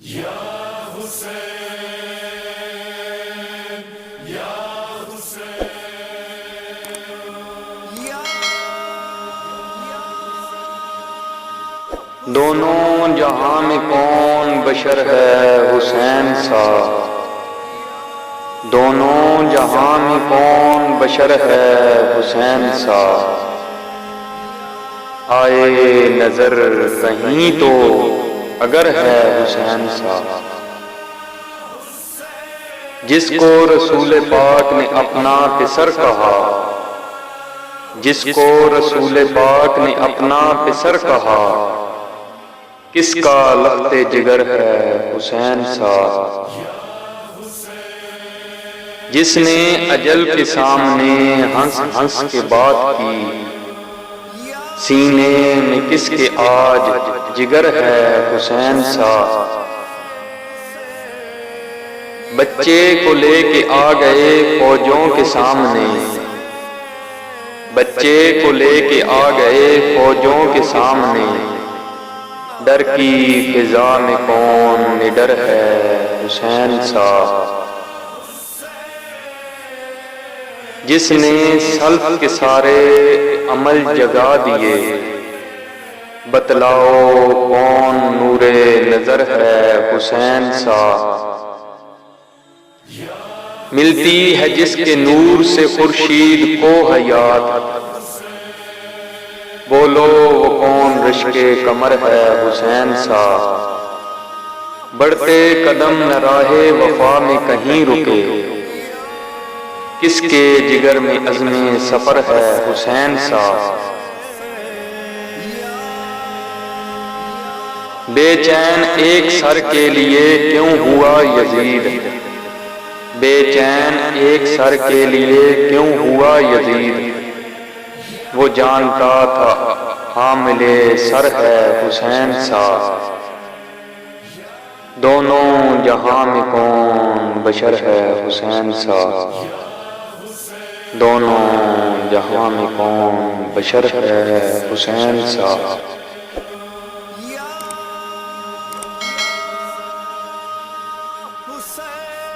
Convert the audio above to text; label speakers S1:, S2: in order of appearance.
S1: یا حسین یا حسین
S2: دونوں جہاں میں کون بشر ہے حسین سا، دونوں جہاں میں کون بشر ہے حسین سا، آئے نظر کہیں تو اگر ہے حسین سا، جس کو رسول پاک نے اپنا پسر کہا، جس کو رسول پاک نے اپنا پسر کہا، کس کا لخت جگر ہے حسین سا، جس نے اجل کے سامنے ہنس ہنس کے بات کی، سینے میں کس کے آج جگر ہے حسین سا، بچے کو لے کے آ گئے فوجوں کے سامنے، بچے کو لے کے آ گئے فوجوں کے سامنے، ڈر کی فضا میں کون نڈر ہے حسین سا، جس نے سلف کے سارے عمل جگا دیے، بتلاؤ کون نور نظر ہے حسین سا، ملتی ہے جس کے نور سے خورشید کو حیات، بولو وہ کون رشک قمر ہے حسین سا، بڑھتے قدم نہ راہ وفا میں کہیں رکے، کس کے جگر میں عزم سفر ہے حسین سا، بے چین ایک سر کے لیے کیوں ہوا یزید، بے چین ایک سر کے لیے کیوں ہوا یزید، وہ جانتا تھا حامل سر ہے حسین سا، دونوں جہاں میں کون بشر ہے حسین سا، دونوں جہاں میں کون بشر ہے حسین سا۔
S1: حسین